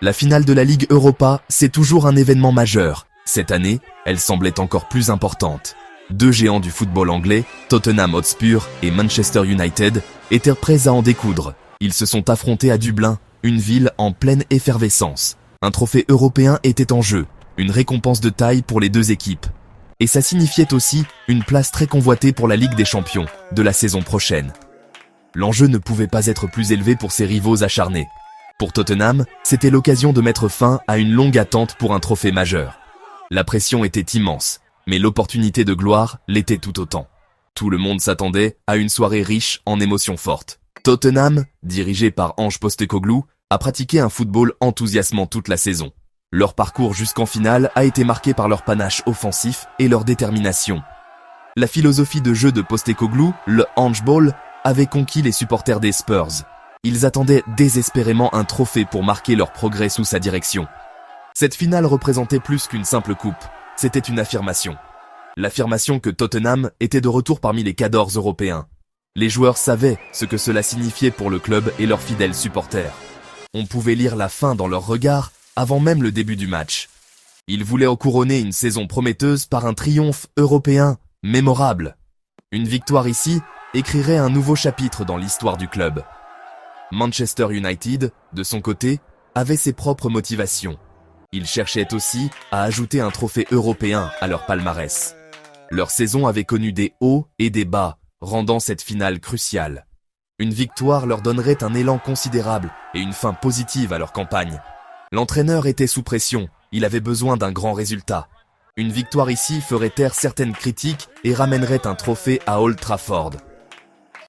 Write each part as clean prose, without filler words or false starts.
La finale de la Ligue Europa, c'est toujours un événement majeur. Cette année, elle semblait encore plus importante. Deux géants du football anglais, Tottenham Hotspur et Manchester United, étaient prêts à en découdre. Ils se sont affrontés à Dublin, une ville en pleine effervescence. Un trophée européen était en jeu, une récompense de taille pour les deux équipes. Et ça signifiait aussi une place très convoitée pour la Ligue des Champions de la saison prochaine. L'enjeu ne pouvait pas être plus élevé pour ses rivaux acharnés. Pour Tottenham, c'était l'occasion de mettre fin à une longue attente pour un trophée majeur. La pression était immense, mais l'opportunité de gloire l'était tout autant. Tout le monde s'attendait à une soirée riche en émotions fortes. Tottenham, dirigé par Ange Postecoglou, a pratiqué un football enthousiasmant toute la saison. Leur parcours jusqu'en finale a été marqué par leur panache offensif et leur détermination. La philosophie de jeu de Postecoglou, le handball, avait conquis les supporters des Spurs. Ils attendaient désespérément un trophée pour marquer leur progrès sous sa direction. Cette finale représentait plus qu'une simple coupe, c'était une affirmation. L'affirmation que Tottenham était de retour parmi les cadors européens. Les joueurs savaient ce que cela signifiait pour le club et leurs fidèles supporters. On pouvait lire la fin dans leurs regards avant même le début du match. Ils voulaient couronner une saison prometteuse par un triomphe européen mémorable. Une victoire ici écrirait un nouveau chapitre dans l'histoire du club. Manchester United, de son côté, avait ses propres motivations. Ils cherchaient aussi à ajouter un trophée européen à leur palmarès. Leur saison avait connu des hauts et des bas, rendant cette finale cruciale. Une victoire leur donnerait un élan considérable et une fin positive à leur campagne. L'entraîneur était sous pression, il avait besoin d'un grand résultat. Une victoire ici ferait taire certaines critiques et ramènerait un trophée à Old Trafford.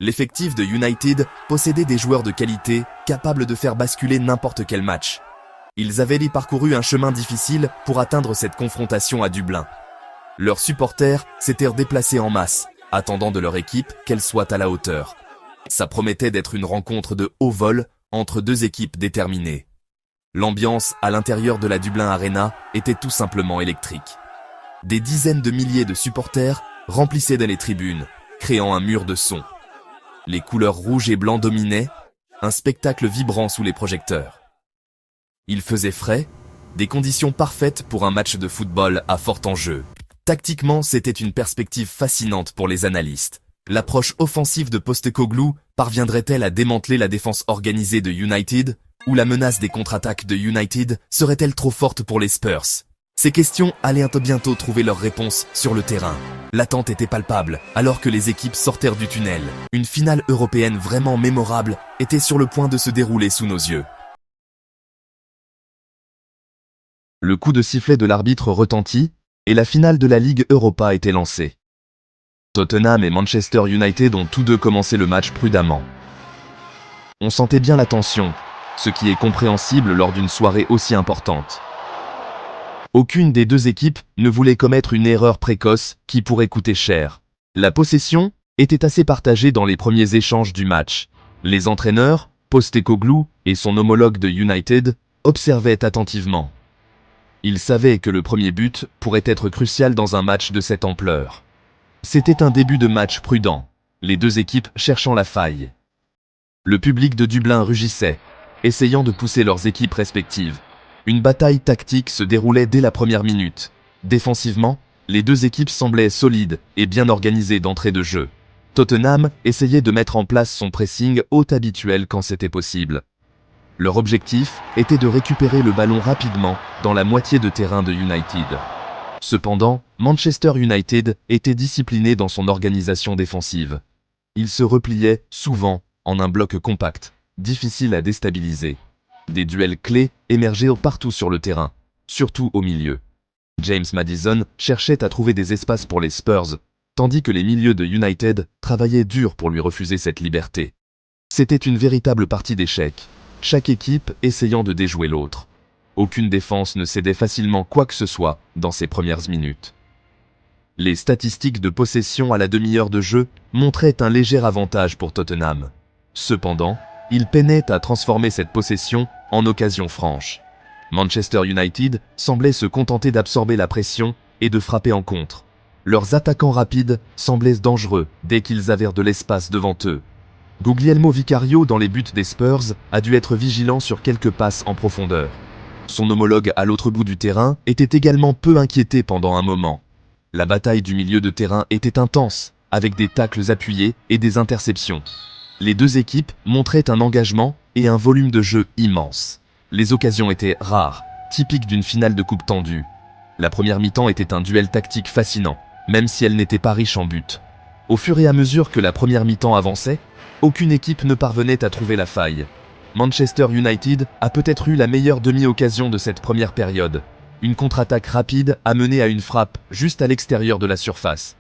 L'effectif de United possédait des joueurs de qualité capables de faire basculer n'importe quel match. Ils avaient parcouru un chemin difficile pour atteindre cette confrontation à Dublin. Leurs supporters s'étaient déplacés en masse, attendant de leur équipe qu'elle soit à la hauteur. Ça promettait d'être une rencontre de haut vol entre deux équipes déterminées. L'ambiance à l'intérieur de la Dublin Arena était tout simplement électrique. Des dizaines de milliers de supporters remplissaient les tribunes, créant un mur de son. Les couleurs rouge et blanc dominaient, un spectacle vibrant sous les projecteurs. Il faisait frais, des conditions parfaites pour un match de football à fort enjeu. Tactiquement, c'était une perspective fascinante pour les analystes. L'approche offensive de Postecoglou parviendrait-elle à démanteler la défense organisée de United, ou la menace des contre-attaques de United serait-elle trop forte pour les Spurs? Ces questions allaient bientôt trouver leur réponse sur le terrain. L'attente était palpable, alors que les équipes sortaient du tunnel. Une finale européenne vraiment mémorable était sur le point de se dérouler sous nos yeux. Le coup de sifflet de l'arbitre retentit, et la finale de la Ligue Europa était lancée. Tottenham et Manchester United ont tous deux commencé le match prudemment. On sentait bien la tension, ce qui est compréhensible lors d'une soirée aussi importante. Aucune des deux équipes ne voulait commettre une erreur précoce qui pourrait coûter cher. La possession était assez partagée dans les premiers échanges du match. Les entraîneurs, Postecoglou et son homologue de United, observaient attentivement. Ils savaient que le premier but pourrait être crucial dans un match de cette ampleur. C'était un début de match prudent, les deux équipes cherchant la faille. Le public de Dublin rugissait, essayant de pousser leurs équipes respectives. Une bataille tactique se déroulait dès la première minute. Défensivement, les deux équipes semblaient solides et bien organisées d'entrée de jeu. Tottenham essayait de mettre en place son pressing haut habituel quand c'était possible. Leur objectif était de récupérer le ballon rapidement dans la moitié de terrain de United. Cependant, Manchester United était discipliné dans son organisation défensive. Il se repliait, souvent, en un bloc compact, difficile à déstabiliser. Des duels clés émergeaient partout sur le terrain, surtout au milieu. James Maddison cherchait à trouver des espaces pour les Spurs, tandis que les milieux de United travaillaient dur pour lui refuser cette liberté. C'était une véritable partie d'échecs, chaque équipe essayant de déjouer l'autre. Aucune défense ne cédait facilement quoi que ce soit dans ces premières minutes. Les statistiques de possession à la demi-heure de jeu montraient un léger avantage pour Tottenham. Cependant, ils peinaient à transformer cette possession en occasion franche. Manchester United semblait se contenter d'absorber la pression et de frapper en contre. Leurs attaquants rapides semblaient dangereux dès qu'ils avaient de l'espace devant eux. Guglielmo Vicario dans les buts des Spurs a dû être vigilant sur quelques passes en profondeur. Son homologue à l'autre bout du terrain était également peu inquiété pendant un moment. La bataille du milieu de terrain était intense, avec des tacles appuyés et des interceptions. Les deux équipes montraient un engagement et un volume de jeu immense. Les occasions étaient rares, typiques d'une finale de coupe tendue. La première mi-temps était un duel tactique fascinant, même si elle n'était pas riche en buts. Au fur et à mesure que la première mi-temps avançait, aucune équipe ne parvenait à trouver la faille. Manchester United a peut-être eu la meilleure demi-occasion de cette première période. Une contre-attaque rapide a mené à une frappe juste à l'extérieur de la surface.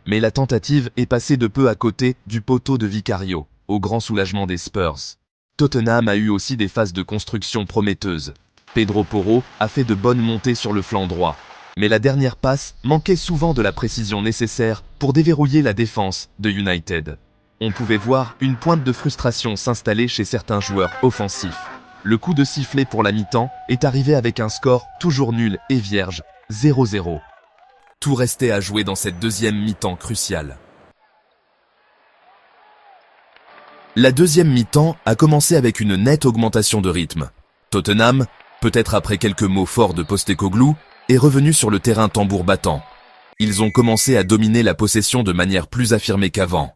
Mais la tentative est passée de peu à côté du poteau de Vicario, au grand soulagement des Spurs. Tottenham a eu aussi des phases de construction prometteuses. Pedro Porro a fait de bonnes montées sur le flanc droit. Mais la dernière passe manquait souvent de la précision nécessaire pour déverrouiller la défense de United. On pouvait voir une pointe de frustration s'installer chez certains joueurs offensifs. Le coup de sifflet pour la mi-temps est arrivé avec un score toujours nul et vierge, 0-0. Tout restait à jouer dans cette deuxième mi-temps cruciale. La deuxième mi-temps a commencé avec une nette augmentation de rythme. Tottenham, peut-être après quelques mots forts de Postecoglou, est revenu sur le terrain tambour battant. Ils ont commencé à dominer la possession de manière plus affirmée qu'avant.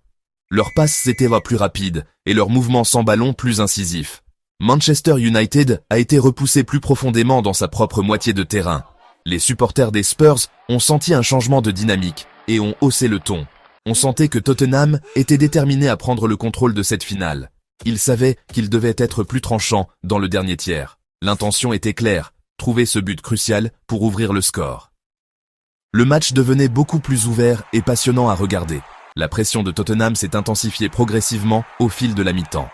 Leurs passes étaient plus rapides et leurs mouvements sans ballon plus incisifs. Manchester United a été repoussé plus profondément dans sa propre moitié de terrain. Les supporters des Spurs ont senti un changement de dynamique et ont haussé le ton. On sentait que Tottenham était déterminé à prendre le contrôle de cette finale. Ils savaient qu'ils devaient être plus tranchants dans le dernier tiers. L'intention était claire, trouver ce but crucial pour ouvrir le score. Le match devenait beaucoup plus ouvert et passionnant à regarder. La pression de Tottenham s'est intensifiée progressivement au fil de la mi-temps.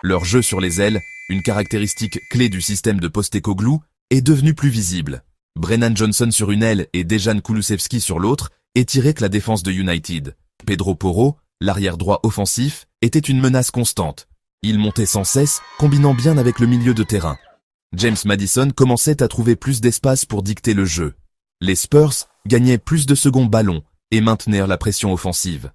Leur jeu sur les ailes, une caractéristique clé du système de Postecoglou, est devenu plus visible. Brennan Johnson sur une aile et Dejan Kulusevski sur l'autre étiraient que la défense de United. Pedro Porro, l'arrière droit offensif, était une menace constante. Il montait sans cesse, combinant bien avec le milieu de terrain. James Maddison commençait à trouver plus d'espace pour dicter le jeu. Les Spurs gagnaient plus de second ballon et maintenirent la pression offensive.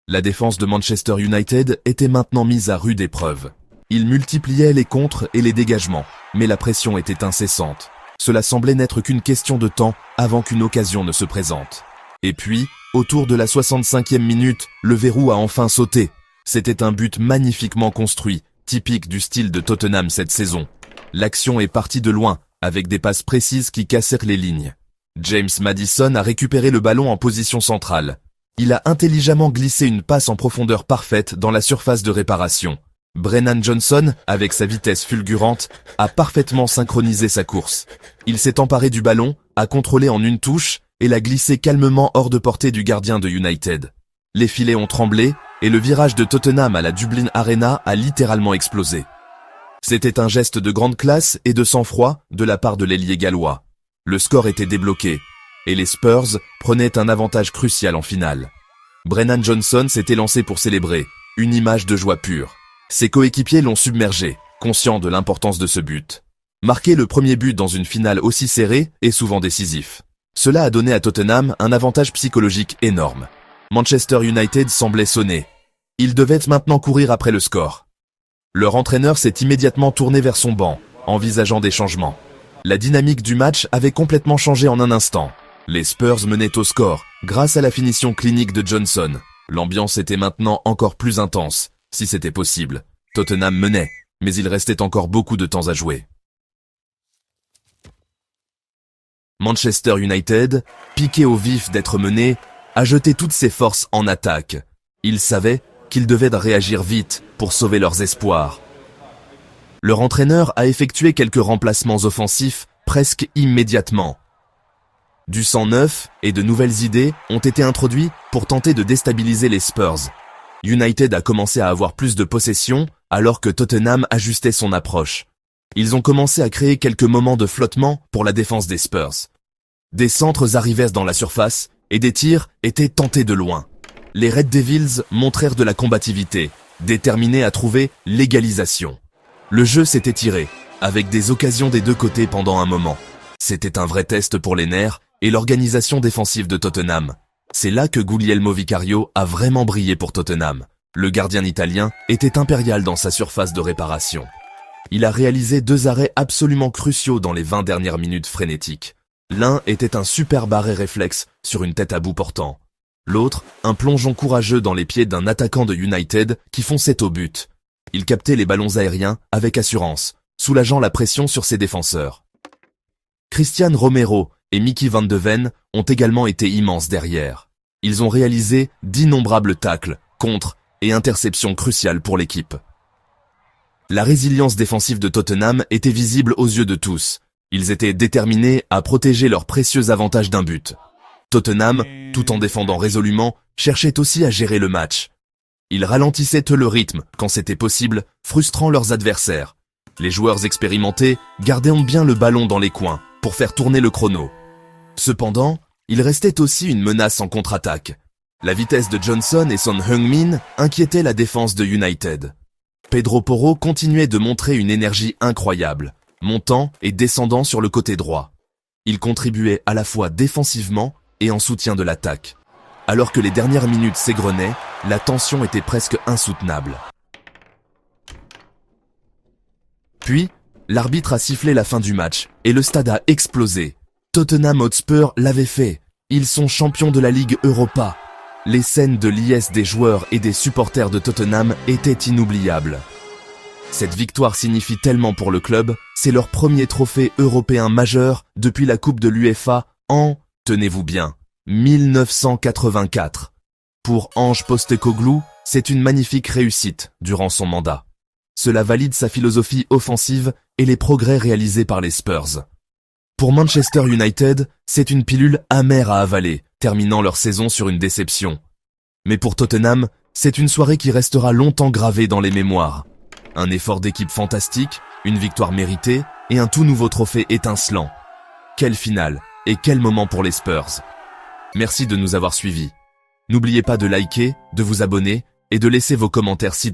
La défense de Manchester United était maintenant mise à rude épreuve. Ils multipliaient les contres et les dégagements, mais la pression était incessante. Cela semblait n'être qu'une question de temps avant qu'une occasion ne se présente. Et puis, autour de la 65e minute, le verrou a enfin sauté. C'était un but magnifiquement construit, typique du style de Tottenham cette saison. L'action est partie de loin, avec des passes précises qui cassèrent les lignes. James Maddison a récupéré le ballon en position centrale. Il a intelligemment glissé une passe en profondeur parfaite dans la surface de réparation. Brennan Johnson, avec sa vitesse fulgurante, a parfaitement synchronisé sa course. Il s'est emparé du ballon, a contrôlé en une touche et l'a glissé calmement hors de portée du gardien de United. Les filets ont tremblé et le virage de Tottenham à la Dublin Arena a littéralement explosé. C'était un geste de grande classe et de sang-froid de la part de l'ailier gallois. Le score était débloqué et les Spurs prenaient un avantage crucial en finale. Brennan Johnson s'était lancé pour célébrer, une image de joie pure. Ses coéquipiers l'ont submergé, conscients de l'importance de ce but. Marquer le premier but dans une finale aussi serrée est souvent décisif. Cela a donné à Tottenham un avantage psychologique énorme. Manchester United semblait sonner. Ils devaient maintenant courir après le score. Leur entraîneur s'est immédiatement tourné vers son banc, envisageant des changements. La dynamique du match avait complètement changé en un instant. Les Spurs menaient au score, grâce à la finition clinique de Johnson. L'ambiance était maintenant encore plus intense, si c'était possible. Tottenham menait, mais il restait encore beaucoup de temps à jouer. Manchester United, piqué au vif d'être mené, a jeté toutes ses forces en attaque. Ils savaient qu'ils devaient réagir vite pour sauver leurs espoirs. Leur entraîneur a effectué quelques remplacements offensifs presque immédiatement. Du sang neuf et de nouvelles idées ont été introduits pour tenter de déstabiliser les Spurs. United a commencé à avoir plus de possession alors que Tottenham ajustait son approche. Ils ont commencé à créer quelques moments de flottement pour la défense des Spurs. Des centres arrivèrent dans la surface et des tirs étaient tentés de loin. Les Red Devils montrèrent de la combativité, déterminés à trouver l'égalisation. Le jeu s'est étiré, avec des occasions des deux côtés pendant un moment. C'était un vrai test pour les nerfs et l'organisation défensive de Tottenham. C'est là que Guglielmo Vicario a vraiment brillé pour Tottenham. Le gardien italien était impérial dans sa surface de réparation. Il a réalisé 2 arrêts absolument cruciaux dans les 20 dernières minutes frénétiques. L'un était un superbe arrêt réflexe sur une tête à bout portant. L'autre, un plongeon courageux dans les pieds d'un attaquant de United qui fonçait au but. Il captait les ballons aériens avec assurance, soulageant la pression sur ses défenseurs. Christian Romero et Mickey Van de Ven ont également été immenses derrière. Ils ont réalisé d'innombrables tacles, contres et interceptions cruciales pour l'équipe. La résilience défensive de Tottenham était visible aux yeux de tous. Ils étaient déterminés à protéger leur précieux avantage d'un but. Tottenham, tout en défendant résolument, cherchait aussi à gérer le match. Ils ralentissaient le rythme quand c'était possible, frustrant leurs adversaires. Les joueurs expérimentés gardaient bien le ballon dans les coins pour faire tourner le chrono. Cependant, il restait aussi une menace en contre-attaque. La vitesse de Johnson et Son Heung-min inquiétaient la défense de United. Pedro Porro continuait de montrer une énergie incroyable, montant et descendant sur le côté droit. Il contribuait à la fois défensivement et en soutien de l'attaque. Alors que les dernières minutes s'égrenaient, la tension était presque insoutenable. Puis, l'arbitre a sifflé la fin du match et le stade a explosé. Tottenham Hotspur l'avait fait. Ils sont champions de la Ligue Europa. Les scènes de liesse des joueurs et des supporters de Tottenham étaient inoubliables. Cette victoire signifie tellement pour le club, c'est leur premier trophée européen majeur depuis la Coupe de l'UEFA en, tenez-vous bien, 1984. Pour Ange Postecoglou, c'est une magnifique réussite durant son mandat. Cela valide sa philosophie offensive et les progrès réalisés par les Spurs. Pour Manchester United, c'est une pilule amère à avaler, terminant leur saison sur une déception. Mais pour Tottenham, c'est une soirée qui restera longtemps gravée dans les mémoires. Un effort d'équipe fantastique, une victoire méritée et un tout nouveau trophée étincelant. Quelle finale et quel moment pour les Spurs. Merci de nous avoir suivis. N'oubliez pas de liker, de vous abonner et de laisser vos commentaires ci-dessous.